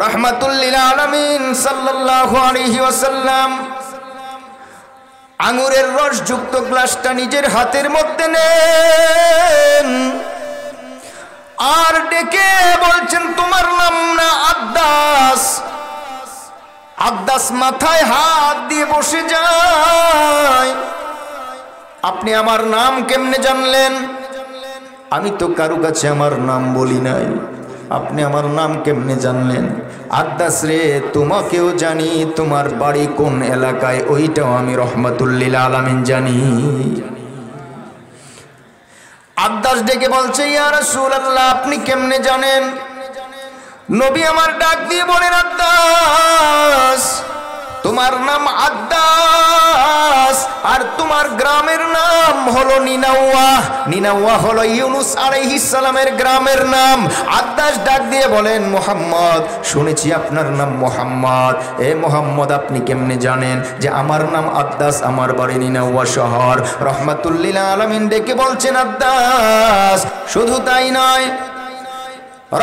রাহমাতুল লিল আলামিন সাল্লাল্লাহু আলাইহি ওয়াসাল্লাম আঙ্গুরের রসযুক্ত গ্লাসটা নিজের হাতের মধ্যে নেন আর ডেকে বলছেন, তোমার নাম না আদ্দাস? আদ্দাস মাথায় হাত দিয়ে বসে যায়। আপনি আমার নাম কেমনে জানলেন? আমি তো কারো কাছে আমার নাম বলি নাই, আপনি আমার নাম কেমনে জানলেন? আদ্দাস রে, তোমাকেও জানি, তোমার বাড়ি কোন এলাকায় ওইটাও আমি রাহমাতুল লিল আলামিন জানি। আদ্দাস ডেকে বলছে, ইয়া রাসূলুল্লাহ, আপনি কেমনে জানেন? নবী আমার ডাক দিয়ে বলেন, আদ্দাস, তোমার নাম আদ্দাস আর তোমার গ্রামের নাম হলো নিনাওয়া। নিনাওয়া হলো ইউনুস আলাইহিস সালামের গ্রামের নাম। আদ্দাস ডাক দিয়ে বলেন, মুহাম্মদ, শুনেছি আপনার নাম মুহাম্মদ। এ মুহাম্মদ, আপনি কেমনে জানেন যে আমার নাম আদ্দাস, আমার বাড়ি নিনাওয়া শহর? রাহমাতুল লিল আলামিন ডেকে বলছেন, আদ্দাস, শুধু তাই নয়,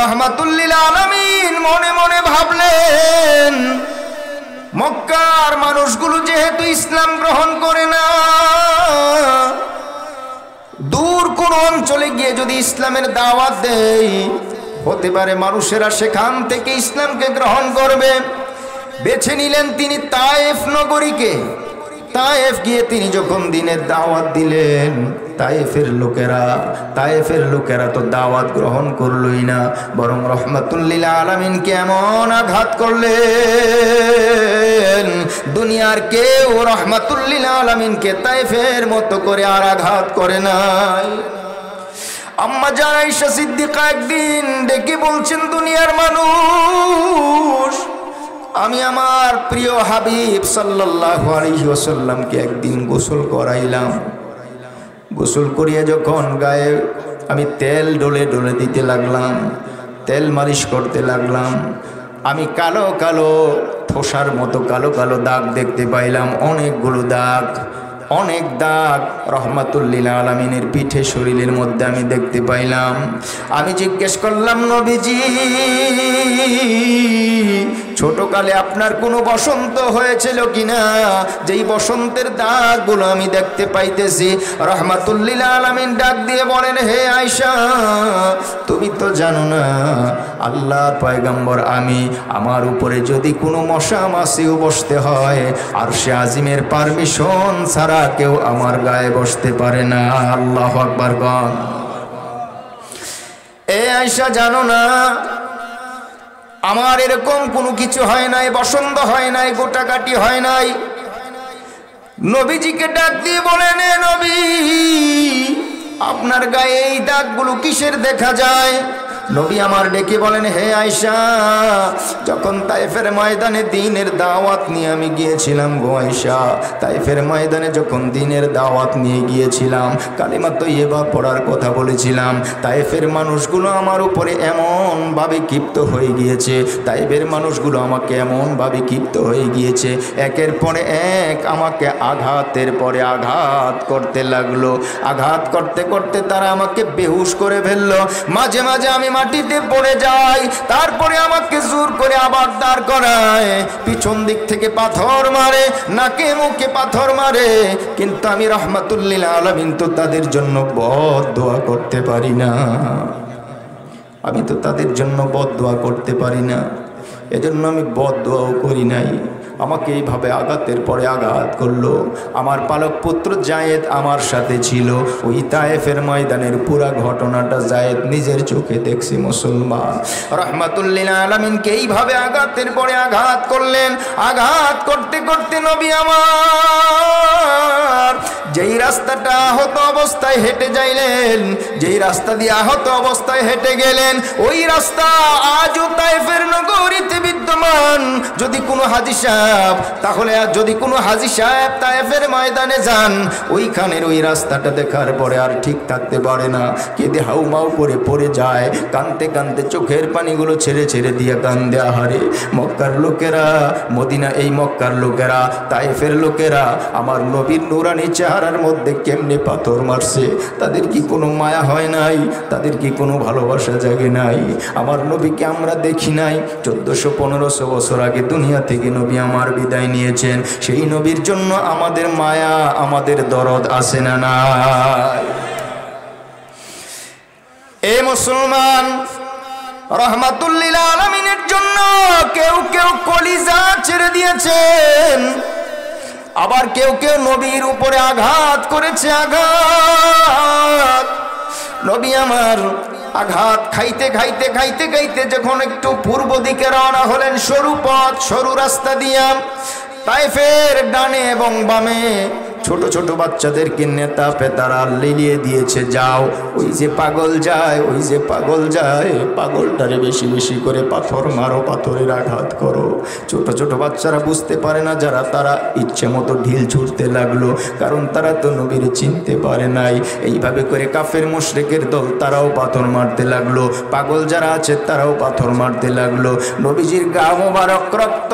রাহমাতুল লিল আলামিন মনে মনে ভাবলেন, মক্কার মানুষগুলো যেহেতু ইসলাম গ্রহণ করে না, দূর কোন অঞ্চলে গিয়ে যদি ইসলামের দাওয়াত দেয়, হতে পারে মানুষেরা সেখান থেকে ইসলামকে গ্রহণ করবে। বেছে নিলেন তিনি তায়েফ নগরীকে। তায়েফ গিয়ে তিনি যখন দিনের দাওয়াত দিলেন, তায়েফের লোকেরা তো দাওয়াত গ্রহণ করলই না, বরং রাহমাতুল লিল আলামিনকে এমন আঘাত করলেন, দুনিয়ার কেউ রাহমাতুল লিল আলামিনকে তায়েফের মতো করে আর আঘাত করে নাই। আম্মা জান আয়েশা সিদ্দিকা একদিন ডেকে বলছেন, দুনিয়ার মানুষ, আমি আমার প্রিয় হাবিব সাল্লাল্লাহু আলাইহি ওয়াসাল্লামকে একদিন গোসল করাইলাম। গোসল করিয়ে যখন গায়ে আমি তেল ডলে ডলে দিতে লাগলাম, তেল মালিশ করতে লাগলাম, আমি কালো কালো ঠোসার মতো কালো কালো দাগ দেখতে পাইলাম, অনেকগুলো দাগ, অনেক দাগ রাহমাতুল লিল আলামিনের পিঠে শরীরের মধ্যে আমি দেখতে পাইলাম। আমি জিজ্ঞেস করলাম, নবীজি, ছোটকালে আপনার কোনো বসন্ত হয়েছিল কিনা, যেই বসন্তের দাগগুলো আমি দেখতে পাইতেছি? রাহমাতুল লিল আলামিন ডাক দিয়ে বলেন, হে আয়েশা, তুমি তো জানো না, আল্লাহর পয়গম্বর আমি, আমার উপরে যদি কোনো মশা মাছিও বসতে হয়, আরশে আজিমের পারমিশন ছাড়া কেউ আমার গায়ে বসতে পারে না। আল্লাহু আকবার গণ। এ আয়েশা, জানো না, আমার এরকম কোনো কিছু হয় নাই, বসন্ত হয় নাই, গোটাকাটি হয় নাই। নবীজিকে ডাক দিয়ে বলেন, এ নবী, আপনার গায়ে এই দাগগুলো কিসের দেখা যায়? নবী আমার ডেকে বলেন, হে আয়েশা, যখন তায়েফের ময়দানে দ্বীনের দাওয়াত নিয়ে আমি গিয়েছিলাম গো আয়েশা, তায়েফের ময়দানে যখন দ্বীনের দাওয়াত নিয়ে গিয়েছিলাম, কালিমা তয়্যিবা পড়ার কথা বলেছিলাম, তায়েফের মানুষগুলো আমার উপরে এমনভাবে ক্ষিপ্ত হয়ে গিয়েছে, তায়েফের মানুষগুলো আমাকে এমনভাবে ক্ষিপ্ত হয়ে গিয়েছে, একের পরে এক আমাকে আঘাতের পরে আঘাত করতে লাগলো। আঘাত করতে করতে তারা আমাকে বেহুশ করে ফেললো। মাঝে মাঝে আমি মাটিতে পড়ে যাই, তারপরে আমাকে জোর করে আবার দাঁড় করায়, পিছন দিক থেকে পাথর মারে, নাকে মুখে পাথর মারে, কিন্তু আমি রাহমাতুল লিল আলামিন তো তাদের জন্য বদদোয়া করতে পারি না, আমি তো তাদের জন্য বদদোয়া করতে পারি না, এজন্য আমি বদদোয়াও করি নাই। আমাকে এইভাবে আঘাতের পরে আঘাত করলো। আমার পালক পুত্র জায়েদ আমার সাথে ছিল। ওই তায়েফের ময়দানের পুরা ঘটনাটা জায়েদ নিজের চোখে দেখছি মুসলমান। রাহমাতুল লিল আলামিনকে এইভাবে আঘাতের পরে আঘাত করলেন। আঘাত করতে করতে নবী আমার যেই রাস্তাটা আহত অবস্থায় হেঁটে যাইলেন, যেই রাস্তা দিয়ে আহত অবস্থায় হেঁটে গেলেন, ওই রাস্তা আজও তায়েফের নগরীতে বিদ্যমান। যদি কোনো হাজী সাহেব তায়েফের ময়দানে যান, ওইখানের ওই রাস্তাটা দেখার পরে আর ঠিক থাকতে পারে না, কেঁদে হাউমাউ করে পড়ে যায়, কাঁদতে কাঁদতে চোখের পানিগুলো ছেড়ে ছেড়ে দিয়ে কান্দে। আহারে মক্কার লোকেরা, মক্কার লোকেরা, তায়েফের লোকেরা আমার নবীর নুরানি চেহারার মধ্যে কেমনে পাথর মারছে, তাদের কি কোনো মায়া হয় নাই? তাদের কি কোনো ভালোবাসা জাগে নাই? আমার নবীকে আমরা দেখি নাই? 1400-1500 বছর আগে দুনিয়া থেকে নবী আমার বিদায় নিয়েছেন, সেই নবীর জন্য আমাদের মায়া, আমাদের দরদ আছে না নাই? এ মুসলমান, রহমাতুল লিল আলামিনের জন্য কেউ কেউ কলিজা ছেড়ে দিয়েছেন, আবার কেউ কেউ নবীর উপরে আঘাত করেছে। আঘাত নবী আমার আঘাত খাইতে খাইতে খাইতে খাইতে যখন একটু পূর্ব দিকে রওনা হলেন, সরু পথ, সরু রাস্তা দিয়া, তায়েফের ডানে এবং বামে ছোট ছোট বাচ্চাদেরকে নেতা পেতারা লিলিয়ে দিয়েছে, যাও ওই যে পাগল যায়, ওই যে পাগল যায়, পাগলটারে বেশি বেশি করে পাথর মারো, পাথরের আঘাত করো। ছোট ছোট বাচ্চারা বুঝতে পারে না যারা, তারা ইচ্ছে মতো ঢিল ছুটতে লাগলো, কারণ তারা তো নবীর চিনতে পারে নাই। এইভাবে করে কাফের মুশরিকের দল তারাও পাথর মারতে লাগলো, পাগল যারা আছে তারাও পাথর মারতে লাগলো। নবীজির গা মোবারক রক্ত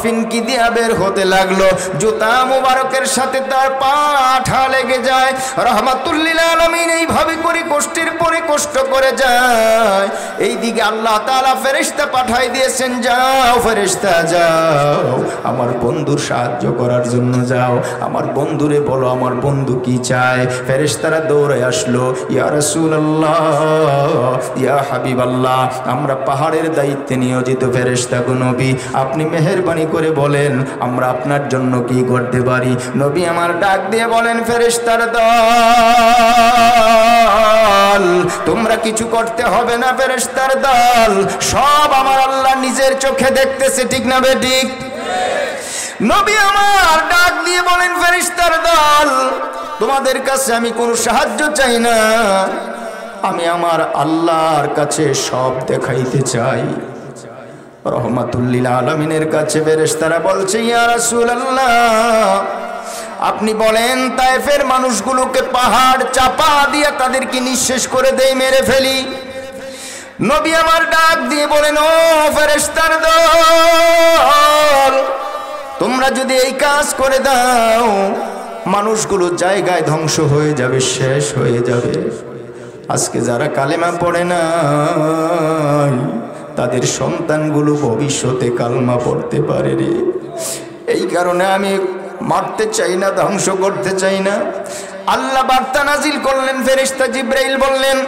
ফিনকি দিয়া বের হতে লাগলো, জুতা মোবারকের সাথে তার পাঠা লেগে যায়। রহমাতুল লিল আলামিন এইভাবে করে কষ্টের পরে কষ্ট করে যায়। এইদিকে আল্লাহ তাআলা ফেরেশতা পাঠাই দিয়েছেন, যাও ফেরেশতা যাও, আমার বন্ধুর সাহায্য করার জন্য যাও, আমার বন্ধুরে বলো আমার বন্ধু কি চায়। ফেরেশতারা দৌড়ে আসলো, ইয়া রাসূলুল্লাহ, ইয়া হাবিবাল্লাহ, আমরা পাহাড়ের দায়িত্বে নিয়োজিত ফেরেশতা গো নবী, আপনি মেহেরবানি করে বলেন আমরা আপনার জন্য কি করতে পারি। নবী আমার ডাক দিয়ে বলেন, ফেরেশতার দল, তোমরা কিছু করতে হবে না, ফেরেশতার দল সব আমার আল্লাহ নিজের চোখে দেখতেছে, ঠিক না বেঠিক? নবী আমার ডাক দিয়ে বলেন, ফেরেশতার দল, তোমাদের কাছে আমি কোনো সাহায্য চাই না, আমি আমার আল্লাহর কাছে সব দেখাইতে চাই। রহমাতুল লিল আলামিনের কাছে ফেরেশতারা বলছে, ইয়া রাসূলুল্লাহ, আপনি বলেন তায়েফের মানুষগুলোকে পাহাড় চাপা দিয়ে তাদেরকে নিঃশেষ করে দেই, মেরে ফেলি। নবী আমার ডাক দিয়ে বলেন, ও ফেরেশতার দল, তোমরা যদি এই কাজ করে দাও, মানুষগুলো জায়গায় ধ্বংস হয়ে যাবে, শেষ হয়ে যাবে। আজকে যারা কালেমা পড়ে না, তাদের সন্তানগুলো ভবিষ্যতে কালমা পড়তে পারে রে। এই কারণে আমি মারতে চাই না, ধ্বংস করতে চাই না। আল্লাহ বার্তা নাজিল করলেন, ফেরেশতা জিবরাইল বললেন,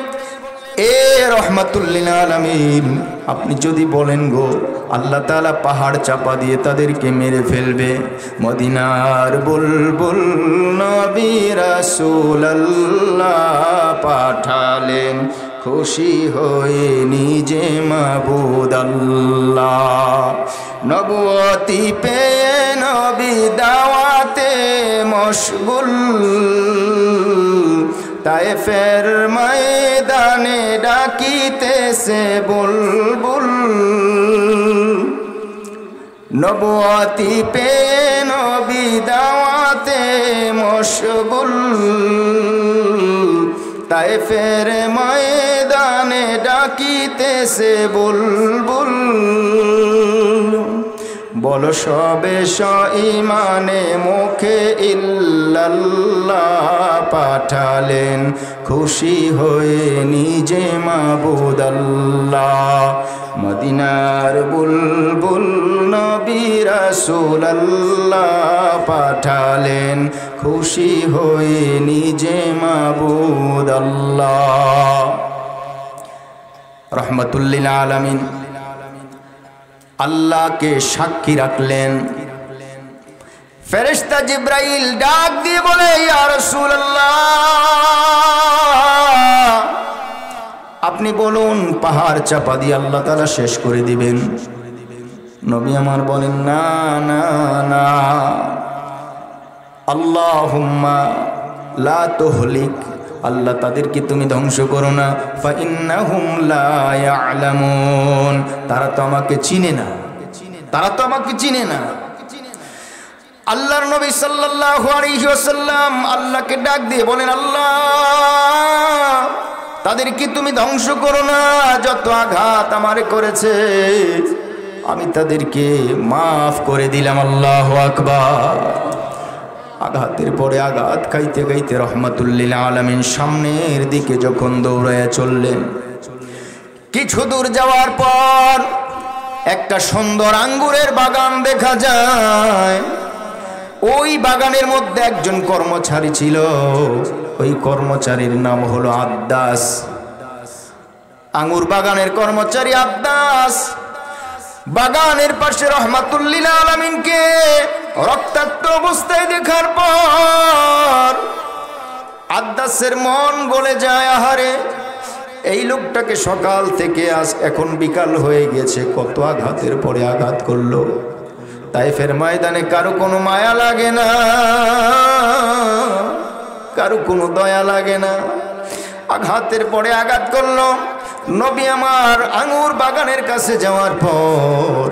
এ রহমাতুল লিল আলামিন, আপনি যদি বলেন গো, আল্লাহ তাআলা পাহাড় চাপা দিয়ে তাদেরকে মেরে ফেলবে। মদিনার বুলবুল নবী রাসূলুল্লাহ পাঠালেন, খুশি হয়ে নিজে মাবুদ আল্লাহ। নবুয়তি পেয়ে নবী দাওয়াতে মশগুল, তায়েফের ময়দানে ডাকিতেছে বুলবুল। নবুয়তি পেয়ে নবী দাওয়াতে মশগুল, তায়েফের ময়দানে ডাকিতেছে বুলবুল। বলো সবে ইমানে মুখে ইল্লাল্লাহ পাঠালেন, খুশি হয়ে নিজে মাবুদ আল্লাহ। মদিনার বুলবুল নবী রাসূলুল্লাহ পাঠালেন, খুশি হয়ে নিজে মাবুদ আল্লাহ। রহমাতুল লিল আলামিন আল্লাহকে সাক্ষী রাখলেন। ফেরেশতা জিবরাইল ডাক দিয়ে বলে, ইয়া রাসূলুল্লাহ, আপনি বলুন পাহাড় চাপা দিয়ে আল্লাহ তাআলা শেষ করে দিবেন। নবী আমার বলেন, না না না, আল্লাহুম্মা লা তুহলিক, আল্লাহ তাদেরকে তুমি ধ্বংস করো না। ফাইন্নাহুম লা ইয়ালামুন, তারা তো আমাকে চিনে না। তারা তো আমাকে চিনে না। আল্লাহর নবী সাল্লাল্লাহু আলাইহি ওয়াসাল্লাম আল্লাহকে ডাক দিয়ে বলেন, আল্লাহ তাদেরকে তুমি ধ্বংস করো না, যত আঘাত আমারে করেছে আমি তাদেরকে মাফ করে দিলাম। আল্লাহু আকবার। আঘাতের পরে আঘাত খাইতে খাইতে রহমাতুল লিল আলামিন সামনের দিকে যখন দৌড়াইয়া চললেন, কিছু দূর যাওয়ার পর একটা সুন্দর আঙ্গুরের বাগান দেখা যায়। ওই বাগানের মধ্যে একজন কর্মচারী ছিল, ওই কর্মচারীর নাম হলো আদ্দাস। আঙ্গুর বাগানের কর্মচারী আদ্দাস বাগানের পাশে রহমাতুল লিল আলামিনকে রক্তাক্ত অবস্থায় দেখার পর আদ্দাসের মন গলে যায়। আহারে, এই লোকটাকে সকাল থেকে আজ এখন বিকাল হয়ে গেছে, কত আঘাতের পরে আঘাত করলো। তাইফের ময়দানে কারো কোনো মায়া লাগে না, কারো কোনো দয়া লাগে না। আঘাতের পরে আঘাত করলো। নবী আমার আঙ্গুর বাগানের কাছে যাওয়ার পর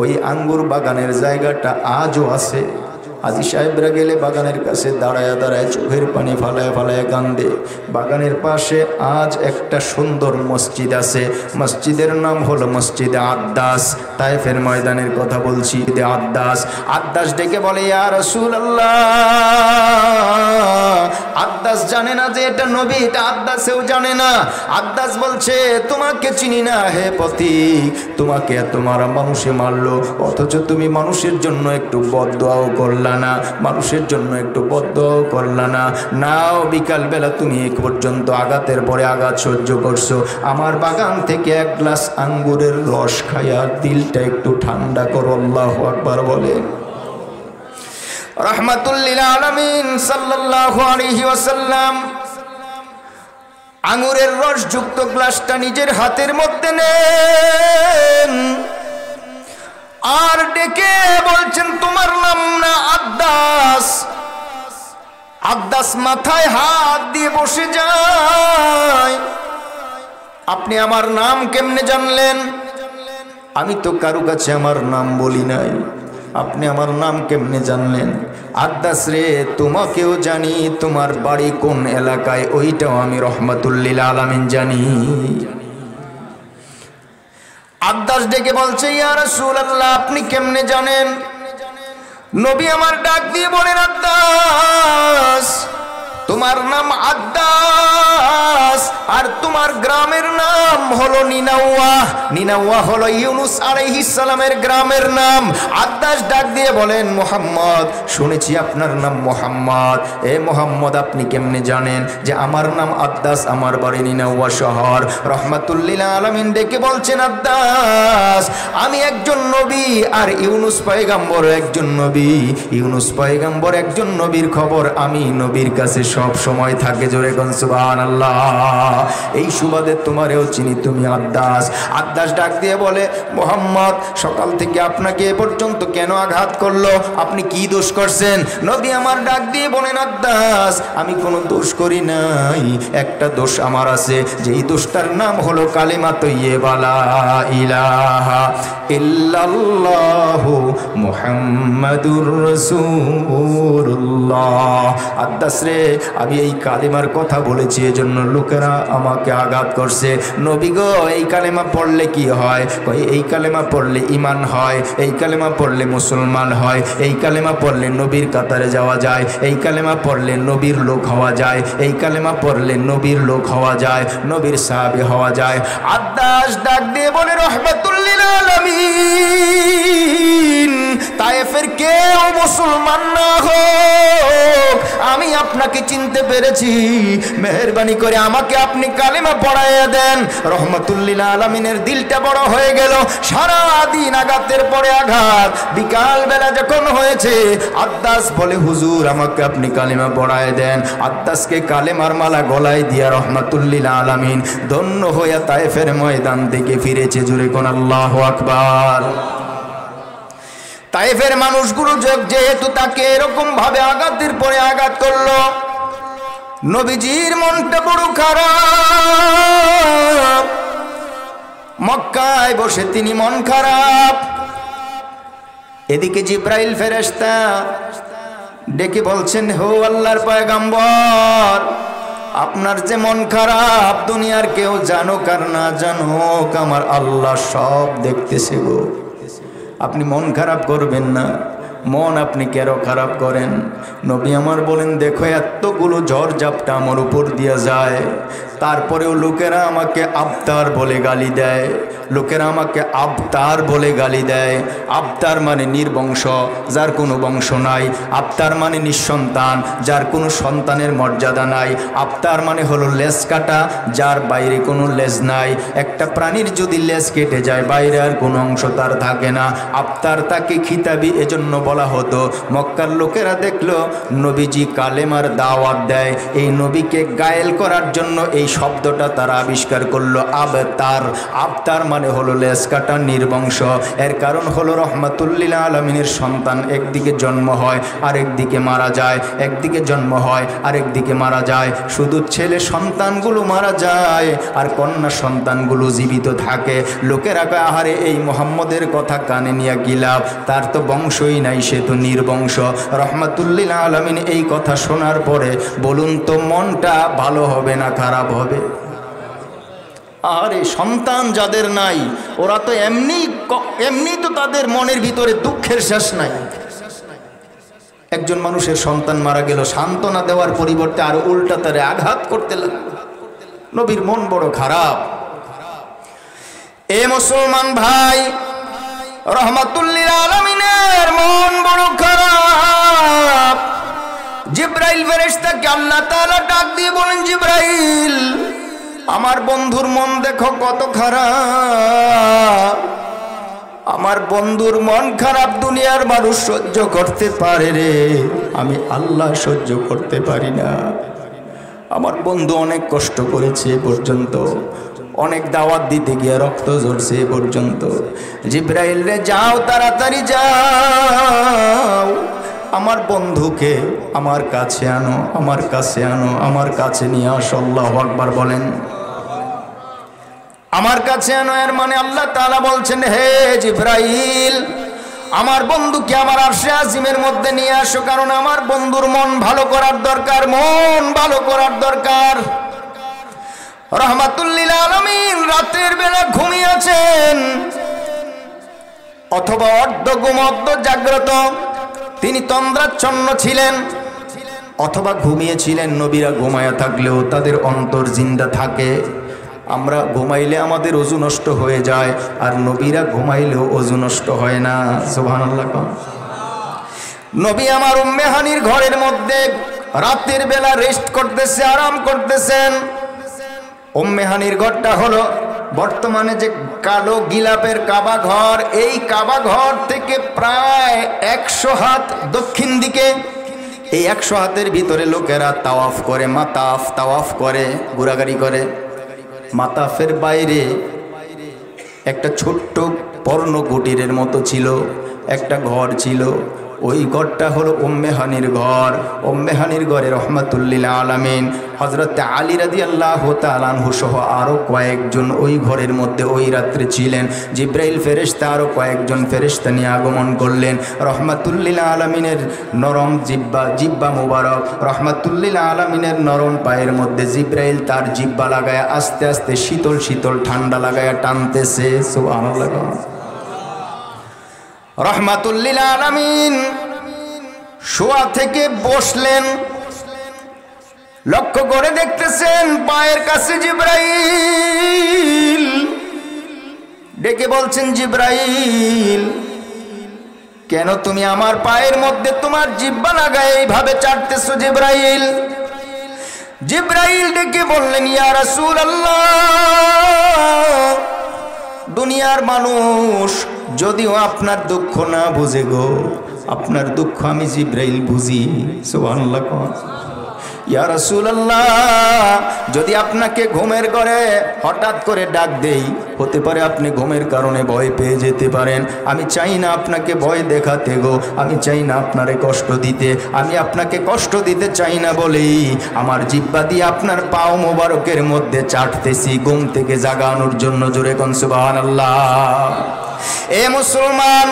ওই আঙ্গুর বাগানের জায়গাটা আজও আছে। হাজী সাহেবরা গেলে বাগানের কাছে দাঁড়ায় দাঁড়ায় চোখের পানি ফালায় ফালায় কান্দে। বাগানের পাশে আজ একটা সুন্দর মসজিদ আছে, মসজিদের নাম হলো মসজিদে আদ্দাস। তাইফের ময়দানের কথা বলছি। আদ্দাস আদ্দাস ডেকে বলে, ইয়া রাসূলুল্লাহ। আদ্দাস জানে না যে এটা নবী, এটা আদ্দাসেও জানে না। আদ্দাস বলছে, তোমাকে চিনি না হে পথিক, তোমাকে এত মারা মানুষে মারলো, অথচ তুমি মানুষের জন্য একটু বদদোয়াও করলা না, মানুষের জন্য একটু বদদোয়াও করলা না। নাও বিকাল বেলা তুমি এক পর্যন্ত আঘাতের পরে আঘাত সহ্য করছো, আমার বাগান থেকে এক গ্লাস আঙ্গুরের রস খাইয়া দিলটা একটু ঠান্ডা করো। আল্লাহু আকবার বলে। রাহমাতুল লিল আলামিন সাল্লাল্লাহু আলাইহি ওয়াসাল্লাম আঙ্গুরের রস যুক্ত গ্লাসটা নিজের হাতের মধ্যে নেন আর ডেকে বলছেন, তোমার নাম না আদ্দাস? আদ্দাস মাথায় হাত দিয়ে বসে যায়। আপনি আমার নাম কেমনে জানলেন? আমি তো কারো কাছে আমার নাম বলি নাই, আপনি আমার নাম কেমনে জানলেন? আদ্দাস রে, তোমাকেও জানি, তোমার বাড়ি কোন এলাকায় ওইটাও আমি রহমাতুল লিল আলামিন জানি। আদ্দাস ডেকে বলছে, ইয়া রাসূলুল্লাহ আপনি কেমনে জানেন? নবী আমার ডাক দিয়ে বলেন, আদ্দাস তোমার নাম আদ্দাস আর তোমার গ্রামের নাম হলো নিনাওয়া। নিনাওয়া হলো ইউনুস আলাইহিস সালামের গ্রামের নাম। আদ্দাস ডাক দিয়ে বলেন, মুহাম্মদ শুনেছি আপনার নাম মুহাম্মদ। এ মুহাম্মদ আপনি কেমনে জানেন যে আমার নাম আদ্দাস, আমার বাড়ি নিনাওয়া শহর? রহমাতুল লিল আলামিন ডেকে বলছেন, আদ্দাস আমি একজন নবী আর ইউনুস পয়গম্বর একজন নবী। ইউনুস পয়গম্বর একজন নবীর খবর আমি নবীর কাছে সব সময় থাকে। জোরে কোন সুবহানাল্লাহ। এই সুবাদে তোমারেও চিনি, তুমি আদ্দাস। আদ্দাস ডাক দিয়ে বলে, মুহাম্মদ সকাল থেকে আপনাকে এ পর্যন্ত কেন আঘাত করলো? আপনি কি দোষ করছেন? নবী আমার ডাক দিয়ে বলেন, আদ্দাস আমি কোনো দোষ করি নাই, একটা দোষ আমার আছে, যেই দোষটার নাম হলো কালিমা তাইয়্যিবা লা ইলাহা ইল্লাল্লাহু মুহাম্মাদুর রাসূলুল্লাহ। আদ্দাস রে, আমি এই কালেমার কথা বলেছি, এজন্য লোকেরা আমাকে আঘাত করছে। নবী গো, এই কালেমা পড়লে কি হয়? এই কালেমা পড়লে ঈমান হয়, এই কালেমা পড়লে মুসলমান হয়, এই কালেমা পড়লে নবীর কাতারে যাওয়া যায়, এই কালেমা পড়লে নবীর লোক হওয়া যায়, এই কালেমা পড়লে নবীর লোক হওয়া যায়, নবীর সাহাবী হওয়া যায়। আদ্দাস ডাক দিয়ে বলে, রহমাতুল লিল আলামিন তায়েফের কেউ মুসলমান না হোক, আমি আপনাকে চিনতে পেরেছি, মেহেরবানি করে আমাকে আপনি কালেমা পড়াইয়া দেন। রহমাতুল লিল আলামিনের দিলটা বড় হয়ে গেল। সারা দিন আঘাতের পরে আঘাত, বিকাল বেলা যখন হয়েছে আদ্দাস বলে, হুজুর আমাকে আপনি কালেমা পড়ায় দেন। আদ্দাসকে কালেমার মালা গলায় দিয়া রহমাতুল লিল আলামিন ধন্য হইয়া তায়েফের ময়দান থেকে ফিরেছে। জোরে কোন আল্লাহু আকবার। তায়েফের মানুষগুলো যেহেতু তাকে এরকম ভাবে আঘাতের পরে আঘাত করলো, নবীজির মনটা বড় খারাপ। মক্কায় বসে তিনি মন খারাপ। এদিকে জিব্রাইল ফেরেশতা ডেকে বলছেন, হো আল্লাহর পয়গম্বর, আপনার যে মন খারাপ দুনিয়ার কেউ জানুক আর না জানুক, আমার আল্লাহ সব দেখতেছে গো। আপনি মন খারাপ করবেন না। মন আপনি কেন খারাপ করেন? নবী আমার বলেন, দেখো এতগুলো ঝড় ঝাপটা আমার উপর দিয়ে যায়, তারপরেও লোকেরা আমাকে আবতার বলে গালি দেয়। লোকেরা আমাকে আবতার বলে গালি দেয়। আবতার মানে নির্বংশ, যার কোনো বংশ নাই। আবতার মানে নিঃসন্তান, যার কোনো সন্তানের মর্যাদা নাই। আবতার মানে হলো লেজ কাটা, যার বাইরে কোনো লেজ নাই। একটা প্রাণীর যদি লেজ কেটে যায়, বাইরে আর কোনো অংশ তার থাকে না। আবতার তাকে খিতাবি এজন্য বলা হতো। মক্কার লোকেরা দেখলো নবীজি কালেমার দাওয়াত দেয়, এই নবীকে গায়েল করার জন্য এই শব্দটা তারা আবিষ্কার করলো, আবতার। আবতার মানে হলো লেজ কাটা, নির্বংশ। এর কারণ হলো রহমাতুল্লিল আলামিনের সন্তান একদিকে জন্ম হয় আরেকদিকে মারা যায়, একদিকে জন্ম হয় আরেকদিকে মারা যায়। শুধু ছেলে সন্তানগুলো মারা যায় আর কন্যা সন্তানগুলো জীবিত থাকে। লোকেরা কয়, আহারে এই মুহাম্মদের কথা কানে নিয়ে গিলাপ, তার তো বংশই নাই, সে তো নির্বংশ। রহমাতুল্লিল আলামিন এই কথা শোনার পরে বলুন তো মনটা ভালো হবে না খারাপ হবে? আরে সন্তান যাদের নাই ওরা তো এমনি তো তাদের মনের ভিতরে দুঃখের শেষ নাই। একজন মানুষের সন্তান মারা গেল, সান্ত্বনা দেওয়ার পরিবর্তে আরো উল্টা তারে আঘাত করতে লাগলো। নবীর মন বড় খারাপ। এ মুসলমান ভাই, রহমাতুল্লিল আলামিনের মন বড় খারাপ। জিব্রাইল ফেরেশতাকে আল্লাহ তাআলা ডাক দিয়ে বলেন, জিব্রাইল, আমার বন্ধুর মন দেখো কত খারাপ। আমার বন্ধুর মন খারাপ দুনিয়ার মানুষ সহ্য করতে পারে রে, আমি আল্লাহ সহ্য করতে পারি না। আমার বন্ধু অনেক কষ্ট করেছে এ পর্যন্ত, অনেক দাওয়াত দিতে গিয়ে রক্ত ঝরছে এ পর্যন্ত। জিব্রাইল রে, যাও তাড়াতাড়ি যাও, আমার বন্ধুকে আমার কাছে আনো, আমার কাছে আনো, আমার কাছে নিয়ে আসো। আল্লাহু আকবার বলেন। আমার কাছে আনো এর মানে আল্লাহ তাআলা বলছেন, হে জিব্রাইল, আমার বন্ধুকে আমার আরশে আজিমের মধ্যে নিয়ে আসো, কারণ আমার বন্ধুর মন ভালো করার দরকার, মন ভালো করার দরকার। রহমাতুল্লিল আলামিন রাতের বেলা ঘুমিয়েছেন, অথবা অর্ধ ঘুম অর্ধ জাগ্রত, তিনি তন্দ্রাচ্ছন্ন ছিলেন, অথবা ঘুমিয়েছিলেন। নবীরা ঘুমায়া থাকলেও তাদের অন্তর জিন্দা থাকে। আমরা ঘুমাইলে আমাদের ওযু নষ্ট হয়ে যায়, আর নবীরা ঘুমাইলেও ওযু নষ্ট হয় না। সুবহানাল্লাহ। নবী আমার উম্মে হানির ঘরের মধ্যে রাতের বেলা রেস্ট করতেছে, আরাম করতেছেন। উম্মে হানির ঘরটা হলো বর্তমানে যে কালো গিলাপের কাবা ঘর, এই কাবা ঘর থেকে প্রায় 100 হাত দক্ষিণ দিকে। এই 100 হাতের ভিতরে লোকেরা তাওয়াফ করে, মাতাফ তাওয়াফ করে, ঘোরাঘুরি করে। মাতাফের বাইরে একটা ছোট্ট পর্ণ কুটিরের মতো ছিল, একটা ঘর ছিল। ওই ঘরটা হলো উম্মে হানির ঘর। উম্মে হানির ঘরে রহমাতুল্লিল আলামিন হযরত আলী রাদিয়াল্লাহু তাআলা আনহু সহ আরো কয়েকজন ওই ঘরের মধ্যে ওই রাত্রে ছিলেন। জিব্রাইল ফেরেশতা আরো কয়েকজন ফেরেশতা নিয়ে আগমন করলেন। রহমাতুল্লিল আলামিনের নরম জিব্বা মুবারক, রহমাতুল্লিল আলামিনের নরম পায়ের মধ্যে জিব্রাইল তার জিব্বা লাগায়া আস্তে আস্তে শীতল শীতল ঠান্ডা লাগায়া টানতেছে। সুবহানাল্লাহ। রহমাতুল্লিল আলামিন শোয়া থেকে বসলেন, লক্ষ্য করে দেখতেছেন পায়ের কাছে জিব্রাইল। ডেকে বলছেন, জিব্রাইল, কেন তুমি আমার পায়ের মধ্যে তোমার জিব্বা লাগায় এইভাবে চাটতেছো? জিব্রাইল জিব্রাইল ডেকে বললেন, ইয়া রাসূলুল্লাহ, দুনিয়ার মানুষ যদিও আপনার দুঃখ না বুঝে গো, আপনার দুঃখ আমি জিব্রাইল বুঝি। সুবহানাল্লাহ। ইয়া রাসূলুল্লাহ, যদি আপনাকে ঘুমের ঘরে হঠাৎ করে ডাক দেই, হতে পারে আপনি ঘুমের কারণে ভয় পেয়ে যেতে পারেন। আমি চাই না আপনাকে ভয় দেখাতে গো, আমি চাই না আপনারে কষ্ট দিতে, আমি আপনাকে কষ্ট দিতে চাই না বলেই আমার জিহ্বা দিয়ে আপনার পাও মোবারকের মধ্যে চাটতেছি ঘুম থেকে জাগানোর জন্য। জোরে কোন সুবহানাল্লাহ। এ মুসলমান,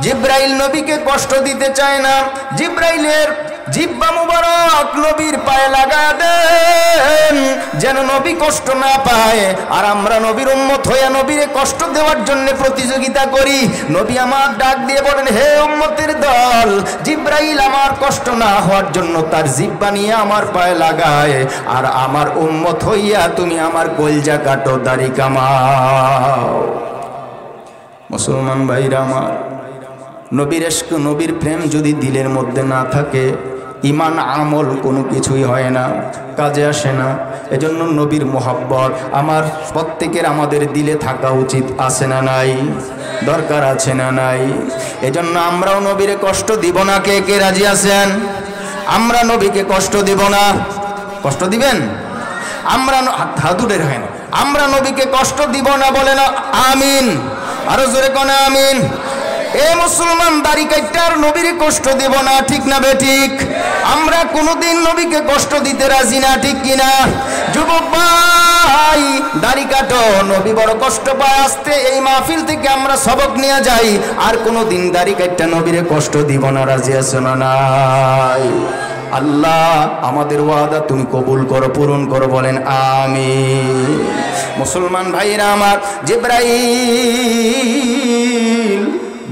জিব্রাইল নবীকে কষ্ট দিতে চায় না। জিব্রাইলের জিহ্বা মুবারক নবীর পায়ে লাগায় দেন যেন নবী কষ্ট না পায়। আর আমরা নবীর উম্মত হইয়া নবীরে কষ্ট দেওয়ার জন্য প্রতিযোগিতা করি। নবী আমার ডাক দিয়ে বলেন, হে উম্মতের দল, জিব্রাইল আমার কষ্ট না হওয়ার জন্য তার জিহ্বা নিয়ে আমার পায়ে লাগায়, আর আমার উম্মত হইয়া তুমি আমার কলজা কাটো, দাড়ি কামাও। মুসলমান ভাইরা আমার, নবীর ইশক, নবীর প্রেম যদি দিলের মধ্যে না থাকে, ইমান আমল কোনো কিছুই হয় না, কাজে আসে না। এজন্য নবীর মোহাব্বত আমার প্রত্যেকের আমাদের দিলে থাকা উচিত, আছে না নাই? দরকার আছে না নাই? এজন্য আমরাও নবীরে কষ্ট দিব না। কে কে রাজি আছেন? আমরা নবীকে কষ্ট দিব না। কষ্ট দিবেন? আমরা হাতুড়ের হয় না, আমরা নবীকে কষ্ট দিব না, বলে না আমিন। আরো জোরে কোন আমিন। এ মুসলমান, দাড়ি কাটটার নবীরে কষ্ট দেব না, ঠিক না বেঠিক? আমরা কোনোদিন নবীকে কষ্ট দিতে রাজি না, ঠিক কিনা? যুবক ভাই, দাড়ি কাটো, নবী বড় কষ্ট পায়। আসতে এই মাহফিল থেকে আমরা সবক নিয়ে যাই, আর কোনোদিন দাড়ি কাটটা নবীরে কষ্ট দিব না। রাজি আছো না নাই? আল্লাহ আমাদের ওয়াদা তুমি কবুল করো, পূরণ করো, বলেন আমিন। মুসলমান ভাইরা আমার, জিব্রাইল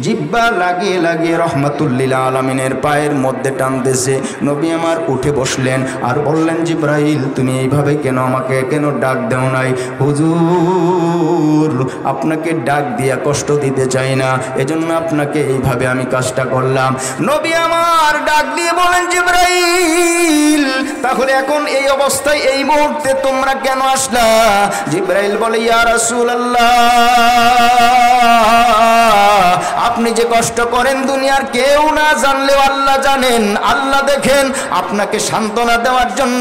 জিব্বা লাগিয়ে লাগিয়ে রহমাতুল্লিল আলামিনের পায়ের মধ্যে টানতেছে। নবী আমার উঠে বসলেন আর বললেন, জিব্রাইল তুমি এইভাবে কেন আমাকে কেন ডাক দেও নাই? হুজুর, আপনাকে ডাক দিয়া কষ্ট দিতে চাই না, এজন্য আপনাকে এইভাবে আমি কাজটা করলাম। নবী আমার ডাক দিয়ে বলেন, জিব্রাইল তাহলে এখন এই অবস্থায় এই মুহূর্তে তোমরা কেন আসলা? জিব্রাইল বলে, ইয়া রাসূলুল্লাহ, আপনি যে কষ্ট করেন দুনিয়ার কেউ না জানলেও আল্লাহ জানেন, আল্লাহ দেখেন। আপনাকে সান্ত্বনা দেওয়ার জন্য,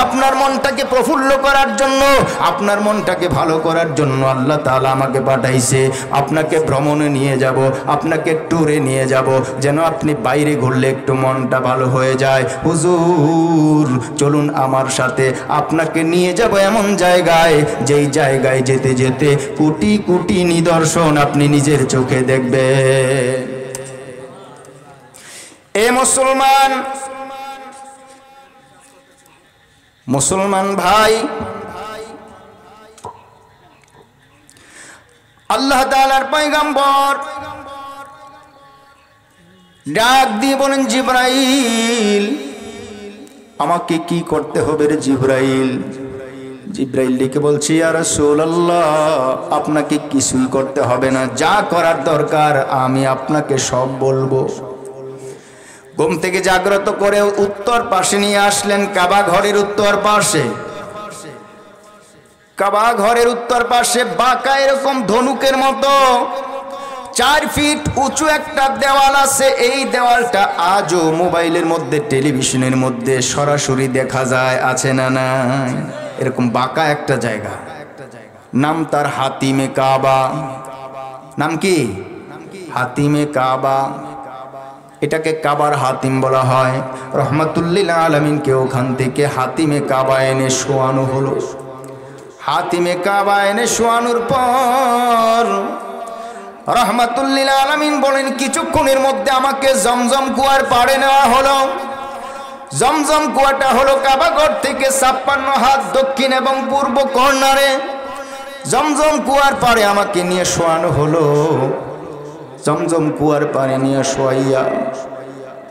আপনার মনটাকে প্রফুল্ল করার জন্য, আপনার মনটাকে ভালো করার জন্য আল্লাহ তাআলা আমাকে পাঠাইছে। আপনাকে ভ্রমণে নিয়ে যাব, আপনাকে ট্যুরে নিয়ে যাব, যেন আপনি বাইরে ঘুরলে একটু মনটা ভালো হয়ে যায়। হুজুর চলুন আমার সাথে, আপনাকে নিয়ে যাব এমন জায়গায়, যেই জায়গায় যেতে যেতে কোটি কোটি নিদর্শন আপনি নিজের চোখে দেখবেন। এ মুসলমান, মুসলমান ভাই, আল্লাহ তাআলার পয়গম্বর ডাক দিয়ে বলেন, জিব্রাইল আমাকে কি করতে হবে রে জিব্রাইল? জিব্রাইল ডেকে বলছি, ইয়া রাসূলুল্লাহ আপনাকে কিছুই করতে হবে না, যা করার দরকার আমি আপনাকে সব বলবো। ঘুম থেকে জাগ্রত করে উত্তর পাশে নিয়ে আসলেন, কাবা ঘরের উত্তর পাশে। কাবা ঘরের উত্তর পাশে বাঁকা এরকম ধনুকের মতো 4 ফিট উঁচু একটা দেওয়াল আছে। এই দেওয়ালটা আজও মোবাইলের মধ্যে, টেলিভিশনের মধ্যে সরাসরি দেখা যায়, আছে না নাই? এরকম বাঁকা একটা জায়গা, নাম তার হাতিমে কাবা। নাম কি? হাতিমে কাবা। এটাকে কাবার হাতিম বলা হয়। রহমাতুল্লিল আলামিনকে ওখান থেকে হাতিমে কাবা এনে শোয়ানো হলো। হাতিমে কাবা এনে শোয়ানোর পর রহমাতুল্লিল আলামিন বলেন, কিছুক্ষণের মধ্যে আমাকে জমজম কুয়ার পাড়ে নেওয়া হলো। জমজম কুয়াটা হলো কাবাঘর থেকে 56 হাত দক্ষিণ এবং পূর্ব কর্নারে। জমজম কুয়ার পাড়ে আমাকে নিয়ে শোয়ানো হলো। জমজম কুয়ার পাড়ে নিয়ে শোয়াইয়া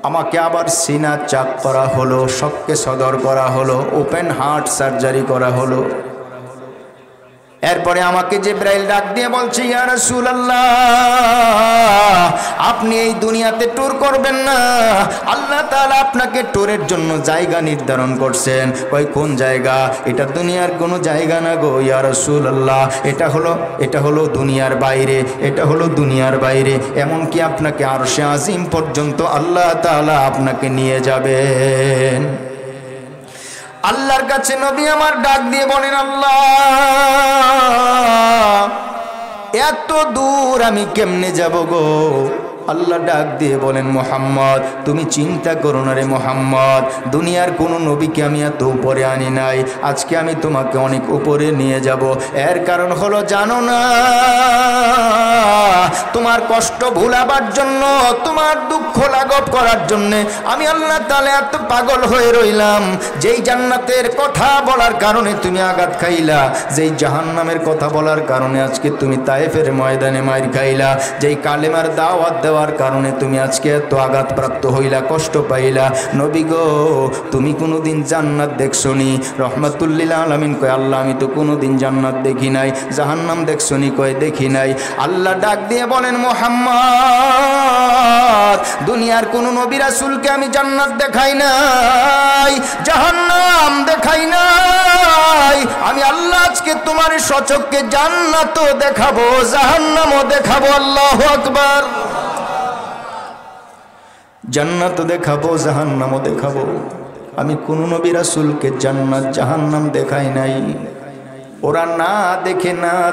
আমাকে আবার সিনা চাক করা হলো, শককে সদর করা হলো, ওপেন হার্ট সার্জারি করা হলো। এরপরে আমাকে জিব্রাইল ডাক দিয়ে বলছে, ইয়া রাসূলুল্লাহ আপনি এই দুনিয়াতে ট্যুর করবেন না, আল্লাহ তাআলা আপনাকে ট্যুরের জন্য জায়গা নির্ধারণ করছেন। কই কোন জায়গা? এটা দুনিয়ার কোনো জায়গা না গো ইয়া রাসূলুল্লাহ, এটা হলো দুনিয়ার বাইরে, এটা হলো দুনিয়ার বাইরে। এমনকি আপনাকে আরশে আজিম পর্যন্ত আল্লাহ তাআলা আপনাকে নিয়ে যাবেন। আল্লাহর কাছে নবী আমার ডাক দিয়ে বলেন, আল্লাহ এত দূর আমি কেমনে যাব গো? আল্লাহ ডাক দিয়ে বলেন, মুহাম্মদ তুমি চিন্তা করো না রে মুহাম্মদ, দুনিয়ার কোনো নবীকে আমি এত উপরে আনি নাই, আজকে আমি তোমাকে অনেক উপরে নিয়ে যাব। এর কারণ হলো জানো না, তোমার কষ্ট ভুলাবার জন্য, তোমার দুঃখ লাঘব করার জন্যে আমি আল্লাহ তাআলা এত পাগল হয়ে রইলাম। যেই জান্নাতের কথা বলার কারণে তুমি আঘাত খাইলা, যেই জাহান্নামের কথা বলার কারণে আজকে তুমি তায়েফের ময়দানে মাইর খাইলা, যেই কালেমার দাওয়াত দেওয়ার কারণে তুমি আজকে এত আঘাতপ্রাপ্ত হইলা, কষ্ট পাইলা। নবী গো, তুমি কোনোদিন জান্নাত দেখছনি? রহমাতুল্লিল আলামিন কয়, আল্লাহ আমি তো কোনোদিন জান্নাত দেখি নাই। জাহান্নাম দেখছনি? কয় দেখি নাই। আল্লাহ ডাক দিয়ে বলেন, মুহাম্মদ দুনিয়ার কোন নবী রাসূলকে আমি জান্নাত দেখাই নাই, জাহান্নাম দেখাই নাই। আমি আল্লাহ আজকে তোমার সচক্ষে জান্নাতও দেখাবো, জাহান্নামও দেখাবো। আল্লাহু আকবার। জান্নাতও দেখাবো, জাহান্নামও দেখাবো। আমি কোন নবী রাসূলকে জান্নাত জাহান্নাম দেখাই নাই। ওরা না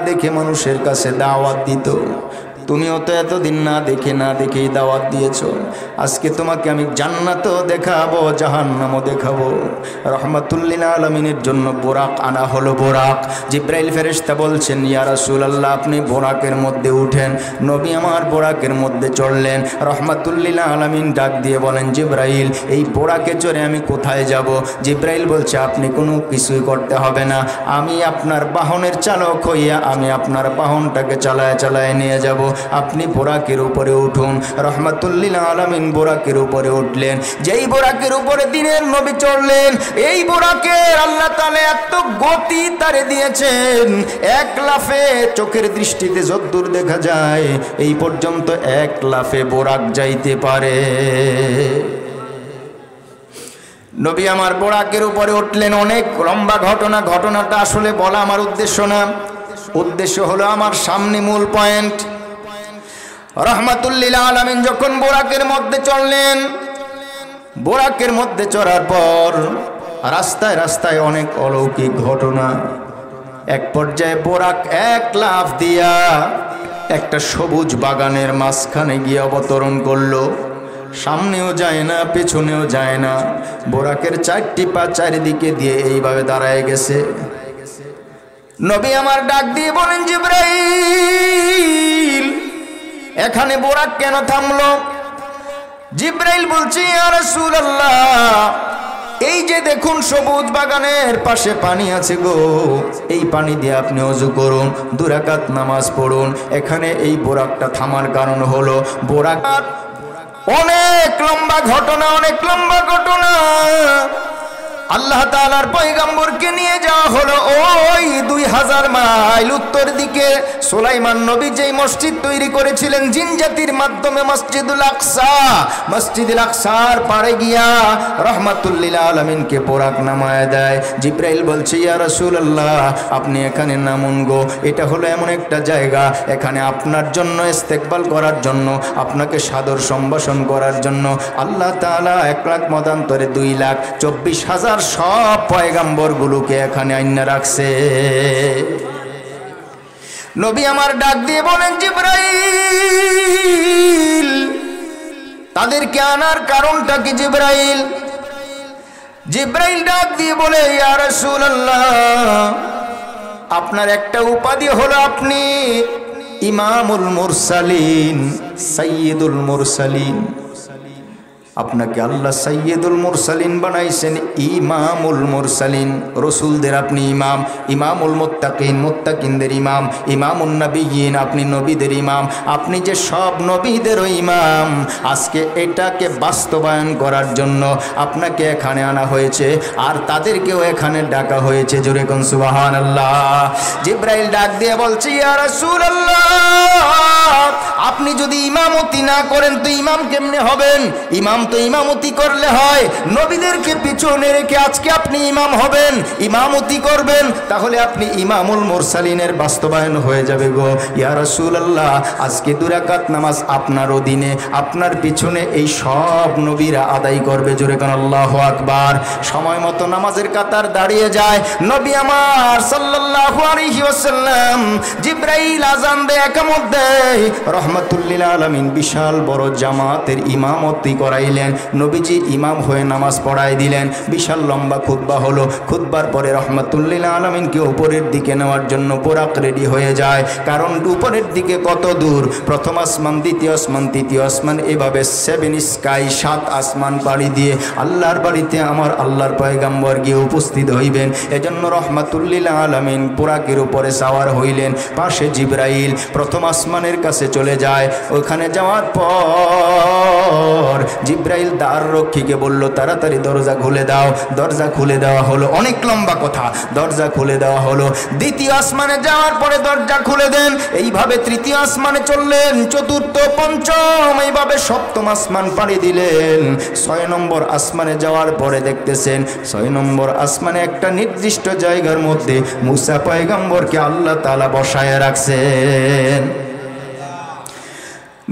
দেখে মানুষের কাছে দাওয়াত দিত। তুমিও তো এতদিন না দেখেই দাওয়াত দিয়েছো। আজকে তোমাকে আমি জান্নাতও দেখাবো, জাহান্নামও দেখাবো। রহমাতুল্লিল আলামিনের জন্য বোরাক আনা হলো। বোরাক, জিব্রাইল ফেরেশতা বলছেন, ইয়া রাসূলুল্লাহ আপনি বোরাকের মধ্যে উঠেন। নবী আমার বোরাকের মধ্যে চড়লেন। রহমাতুল্লিল আলামিন ডাক দিয়ে বলেন, জিব্রাইল এই বোরাকে চড়ে আমি কোথায় যাব? জিব্রাইল বলছে, আপনি কোনো কিছুই করতে হবে না, আমি আপনার বাহনের চালক হইয়া আমি আপনার বাহনটাকে চালায় নিয়ে যাব। আপনি বোরাকের উপরে উঠুন। রহমাতুল্লিল আলামিন বোরাকের উপরে উঠলেন। যেই বোরাকের উপরে দিনের নবী চড়লেন, এই বোরাকের আল্লাহ তাআলা এত গতি তারে দিয়েছেন, এক লাফে চোখের দৃষ্টিতে যতদূর দেখা যায় এই পর্যন্ত এক লাফে বোরাক যাইতে পারে। নবী আমার বোরাকের উপরে উঠলেন। অনেক লম্বা ঘটনাটা আসলে বলা আমার উদ্দেশ্য না। উদ্দেশ্য হলো আমার সামনে মূল পয়েন্ট। রহমাতুল্লিল আলামিন যখন বোরাকের মধ্যে চড়লেন, বোরাকের মধ্যে চড়ার পর রাস্তায় অনেক অলৌকিক ঘটনা। এক পর্যায়ে বোরাক এক লাফ দিয়া একটা সবুজ বাগানের মাঝখানে গিয়ে অবতরণ করলো। সামনেও যায় না, পেছনেও যায় না, বোরাকের চারটি পা চারিদিকে দিয়ে এইভাবে দাঁড়ায় গেছে। নবী আমার ডাক দিয়ে বলেন, জিব্রাইল এখানে বোরাক কেন থামলো? জিব্রাইল বলছে, ইয়া রাসূলুল্লাহ এই যে দেখুন সবুজ বাগানের পাশে পানি আছে গো, এই পানি দিয়ে আপনি ওযু করুন, 2 রাকাত নামাজ পড়ুন। এখানে এই বোরাকটা থামার কারণ হলো বোরাক অনেক লম্বা ঘটনা। আল্লাহ তাআলার পয়গম্বরকে নিয়ে যাওয়া হলো ওই 2000 মাইল উত্তর দিকে। সুলাইমান নবী যেই মসজিদ তৈরি করেছিলেন জিনজাতির মাধ্যমে, মসজিদুল আকসার পাড়ে গিয়া রহমাতুল্লিল আলামিনকে বোরাক নামায় দেয়। জিব্রাইল বলছে, ইয়া রাসূলুল্লাহ আপনি এখানে নামুন গো, এটা হলো এমন একটা জায়গা, এখানে আপনার জন্য ইস্তেকবাল করার জন্য, আপনাকে সাদর সম্ভাষণ করার জন্য আল্লাহ তাআলা 1 লাখ মতান্তরে 2,24,000 সব পয়গম্বর গুলোকে এখানে আইনা রাখছে। নবী আমার ডাক দিয়ে বলেন, জিব্রাইল তাদেরকে আনার কারণটা কি? জিব্রাইল ডাক দিয়ে বলে, ইয়া রাসূলুল্লাহ আপনার একটা উপাধি হলো আপনি ইমামুল মুরসালিন, সাইয়্যিদুল মুরসালিন। আপনাকে আল্লাহ সাইয়্যিদুল মুরসালিন বানাইছেন, ইমামুল মুরসালিন, রসুলদের আপনি ইমাম, ইমামুল মুত্তাকিন, মুত্তাকিনদের ইমাম, ইমামুন নবিয়্যিন আপনি নবীদের ইমাম, আপনি যে সব নবীদেরও ইমাম। আজকে এটাকে বাস্তবায়ন করার জন্য আপনাকে এখানে আনা হয়েছে, আর তাদেরকেও এখানে ডাকা হয়েছে। জোরে কোন সুবহানাল্লাহ। জিব্রাইল ডাক দিয়ে বলছে, ইয়া রাসূলুল্লাহ আপনি যদি ইমামতি না করেন তো ইমাম কেমনে হবেন? ইমাম তো ইমামতি করলে হয়, নবীদেরকে পিছনে রেখে আজকে আপনি ইমাম হবেন, ইমামতি করবেন, তাহলে আপনি ইমামুল মুরসালিনের বাস্তবায়ন হয়ে যাবে গো। ইয়া রাসূলুল্লাহ আজকে 2 রাকাত নামাজ আপনার অধীনে, আপনার পিছনে এই সব নবীরা আদায় করবে। জোরে কোন আল্লাহু আকবার। সময় মতো নামাজের কাতার দাঁড়িয়ে যায়। নবী আমার সাল্লাল্লাহু আলাইহি ওয়াসাল্লাম জিব্রাইল আযান দেয়, একামত দেয়। রহমাতুল লিল আলামিন বিশাল বড় জামাতের ইমামতি করাইলেন। নবীজি ইমাম হয়ে নামাজ পড়াই দিলেন। বিশাল লম্বা খুতবা হলো। খুতবার পরে রহমাতুল লিল আলামিনকে উপরের দিকে নেওয়ার জন্য পোরাক রেডি হয়ে যায়। কারণ উপরের দিকে কত দূর, প্রথম আসমান, দ্বিতীয় আসমান, তৃতীয় আসমান, এভাবে 7 স্কাই, 7 আসমান পাড়ি দিয়ে আল্লাহর বাড়িতে আমার আল্লাহর পয়গাম্বর গিয়ে উপস্থিত হইবেন। এজন্য রহমাতুল লিল আলামিন পোরাকের উপরে সাওয়ার হইলেন। পাশে জিবরাইল প্রথম আসমানের কাছে চলে যায়। ওখানে যাওয়ার পর জিবরাইল দ্বার রক্ষীকে বলল, তাড়াতাড়ি দরজা খুলে দাও। দরজা খুলে দেওয়া হলো। অনেক লম্বা কথা। দরজা খুলে দেওয়া হলো। দ্বিতীয় আসমানে যাওয়ার পরে দরজা খুলে দেন। এইভাবে তৃতীয় আসমানে চললেন, চতুর্থ, পঞ্চম, এইভাবে সপ্তম আসমান পাড়ি দিলেন। 6 নম্বর আসমানে যাওয়ার পরে দেখতেছেন 6 নম্বর আসমানে একটা নির্দিষ্ট জায়গার মধ্যে মুসা পয়গম্বরকে আল্লাহ তাআলা বসায় রাখছেন।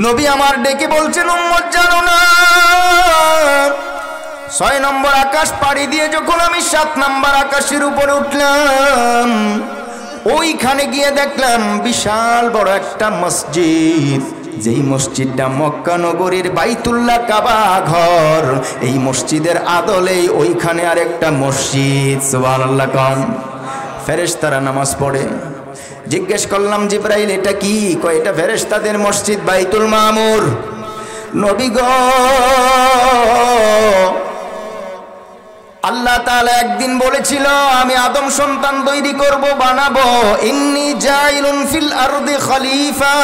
নবী আমার ডেকে বলছেন, উম্মত জানো না, 6 নম্বর আকাশ পাড়ি দিয়ে যখন আমি 7 নম্বর আকাশের উপরে উঠলাম, ওইখানে গিয়ে দেখলাম বিশাল বড় একটা মসজিদ। যেই মসজিদটা মক্কা নগরীর বাইতুল্লাহ কাবা ঘর, এই মসজিদের আদলেই ওইখানে আরেকটা মসজিদ। সুবহানাল্লাহ কোন ফেরেশতারা নামাজ পড়ে। জিজ্ঞেস করলাম, জিবরাইল এটা কি? কয় এটা ফেরেশতাদের মসজিদ বাইতুল মামুর। নবী গো, আল্লাহ তাআলা একদিন বলেছিল আমি আদম সন্তান তৈরি করব, বানাবো। ইন্নী জাইলুন ফিল আরদি খলিফা।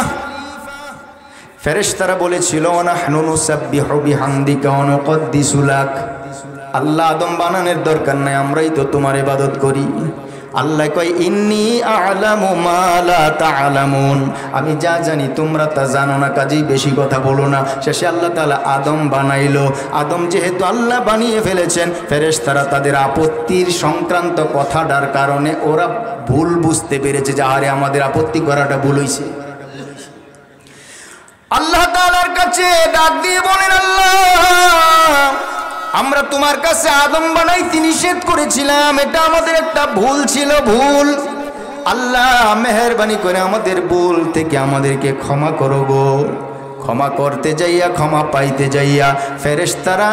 ফেরেশতারা বলেছিল নাহনু নুসাব্বিহু বিহামদিকা ওয়া নুকদ্দিসু লাক। আল্লাহ আদম বানানোর দরকার নাই, আমরাই তো তোমার ইবাদত করি। আল্লাহ কয় ইন্নী আ'লামু মা লা তা'লামুন, আমি যা জানি তোমরা তা জানো না, কাজেই বেশি কথা বলো না। শেষে আল্লাহ তাআলা আদম বানাইলো। আদম যেহেতু আল্লাহ বানিয়ে ফেলেছেন, ফেরেশতারা তাদের আপত্তির সংক্রান্ত কথাটার কারণে ওরা ভুল বুঝতে পেরেছে যে আরে আমাদের আপত্তি করাটা ভুল হইছে। আল্লাহ তাআলার কাছে ডাক দিয়ে বলেন, আল্লাহ আমরা তোমার কাছে আদম বানাইতে নিষেধ করেছিলাম, এটা আমাদের একটা ভুল ছিল, ভুল। আল্লাহ মেহেরবানি করে আমাদের ভুল থেকে আমাদেরকে ক্ষমা করো গো। ক্ষমা করতে যাইয়া, ক্ষমা পাইতে যাইয়া ফেরেশতারা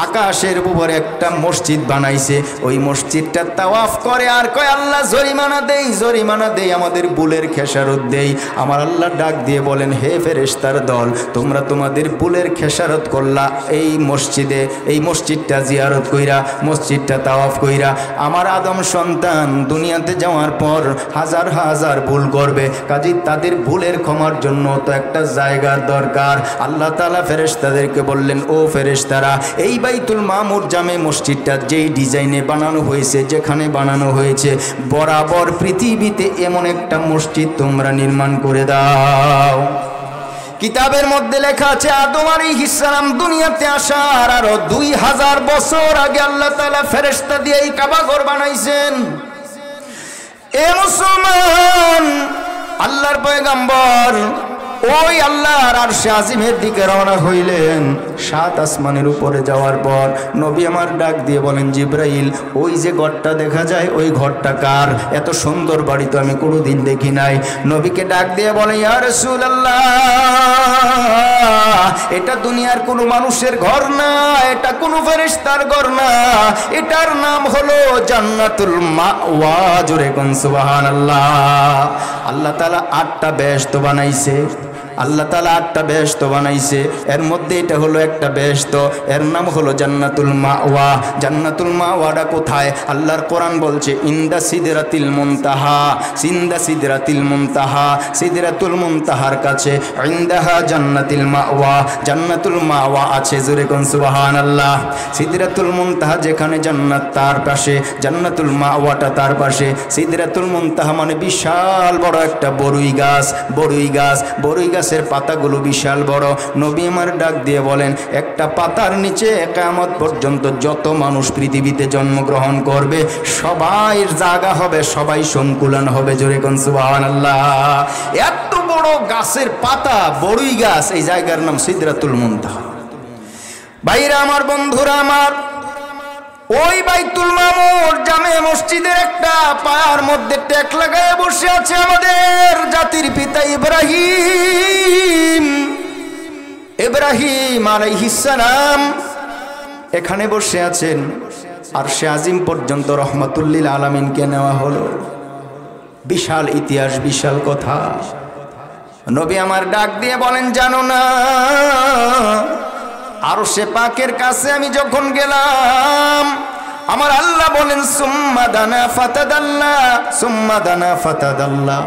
আকাশের উপরে একটা মসজিদ বানাইছে। ওই মসজিদটা তাওয়াফ করে আর কয় আল্লাহ জরিমানা দেই, জরিমানা দেই, আমাদের ভুলের খেসারত দেই। আমার আল্লাহ ডাক দিয়ে বলেন, হে ফেরেশতার দল, তোমরা তোমাদের ভুলের খেসারত করলা এই মসজিদে, এই মসজিদটা জিয়ারত কইরা, মসজিদটা তাওয়াফ কইরা। আমার আদম সন্তান দুনিয়াতে যাওয়ার পর হাজার হাজার ভুল করবে, কাজেই তাদের ভুলের ক্ষমার জন্য তো একটা জায়গার দরকার। আল্লাহ তাআলা ফেরেশতাদেরকে বললেন, ও ফেরেশতারা, এই বাইতুল মামুর জামে মসজিদটা যেই ডিজাইনে বানানো হয়েছে, যেখানে বানানো হয়েছে, বরাবর পৃথিবীতে এমন একটা মসজিদ তোমরা নির্মাণ করে দাও। কিতাবের মধ্যে লেখা আছে আদম আলাইহিস সালাম দুনিয়াতে আসার আরো 2000 বছর আগে আল্লাহ তাআলা ফেরেশতা দিয়ে এই কাবা ঘর বানাইছেন। এ মুসলমান, আল্লাহর পয়গম্বর ওই আল্লাহর আরশে আজিমের দিকে রওনা হইলেন। 7 আসমানের উপরে যাওয়ার পর নবী আমার ডাক দিয়ে বলেন, জিবরাইল ওই যে ঘরটা দেখা যায়, ওই ঘরটা কার? এত সুন্দর বাড়ি তো আমি কোনোদিন দেখি নাই। নবীকে ডাক দিয়ে বলে, ইয়া রাসূলুল্লাহ, এটা দুনিয়ার কোনো মানুষের ঘর না, এটা কোনো ফেরেশতার ঘর না, এটার নাম হলো জান্নাতুল মাওয়া। জোরে কোন সুবহানাল্লাহ। আল্লাহ তাআলা 8টা বেহেশত বানাইছে। আল্লাহ তাআলা 8টা বেহেশত বানাইছে, এর মধ্যে এটা হলো একটা বেহেশত, এর নাম হলো জান্নাতুল মাওয়া। জান্নাতুল মাওয়াটা কোথায়? আল্লাহর কোরআন বলছে, ইনদা সিদরাতিল মুনতাহা, সিনদা সিদরাতিল মুনতাহা, সিদরাতুল মুনতাহার কাছে, ইনদাহা জান্নাতুল মাওয়া, জান্নাতুল মাওয়া আছে। জোরে কোন সুবহানাল্লাহ। সিদরাতুল মুনতাহা যেখানে জান্নাত, তার পাশে জান্নাতুল মাওয়াটা তার পাশে। সিদরাতুল মুনতাহা মানে বিশাল বড় একটা বড়ই গাছ, বড়ই গাছ, বড়ই গাছের পাতাগুলো বিশাল বড়। নবী আমার ডাক দিয়ে বলেন, একটা পাতার নিচে কিয়ামত পর্যন্ত যত মানুষ পৃথিবীতে জন্মগ্রহণ করবে সবাই জায়গা হবে, সবাই সংকুলন হবে। জোরে কোন সুবহানাল্লাহ। এত বড় গাছের পাতা, বড়ই গাছ, এই জায়গার নাম সিদরাতুল মুনতাহা। ভাইরা আমার, বন্ধুরা আমার, ওই বাইতুল মামুর জামে মসজিদের একটা পায়ার মধ্যে টেক লাগায় বসে আছে আমাদের জাতির পিতা ইব্রাহিম। ইব্রাহিম আলাইহিস সালাম এখানে বসে আছেন, আরশে আজিম পর্যন্ত রহমাতুল লিল আলামিনকে নেওয়া হলো। বিশাল ইতিহাস, বিশাল কথা। নবী আমার ডাক দিয়ে বলেন, জানো না আরশে পাকের কাছে আমি যখন গেলাম, আমার আল্লাহ বলেন সুম্মা দানা ফাতাদাল্লা, সুম্মা দানা ফাতাদাল্লা,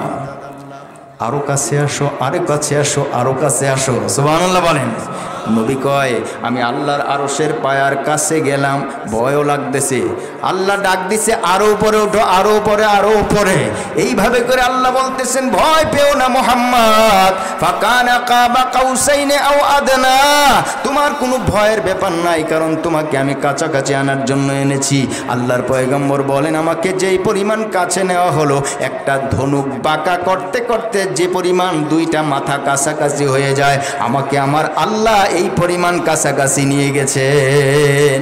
আরো কাছে আসো, আরো কাছে আসো, আরো কাছে আসো। সুবহানাল্লাহ বলেন। নবী কয় আমি আল্লাহর আরশের পায়ার কাছে গেলাম, ভয়ও লাগতেছে। আল্লাহ ডাক দিছে আরো উপরে ওঠো, আরো উপরে, আরো উপরে। এইভাবে করে আল্লাহ বলতেছেন ভয় পেও না মুহাম্মদ, ফাকানা কাবা কাউসাইনি আও আদনা, তোমার কোনো ভয়ের ব্যাপার নাই, কারণ তোমাকে আমি কাছাকাছি আনার জন্য এনেছি। আল্লাহর পয়গম্বর বলেন আমাকে যেই পরিমাণ কাছে নেওয়া হলো, একটা ধনুক বাঁকা করতে করতে যে পরিমাণ দুইটা মাথা কাছাকাছি হয়ে যায়, আমাকে আমার আল্লাহ এই পরিমাণ কাছাকাছি নিয়ে গেছেন।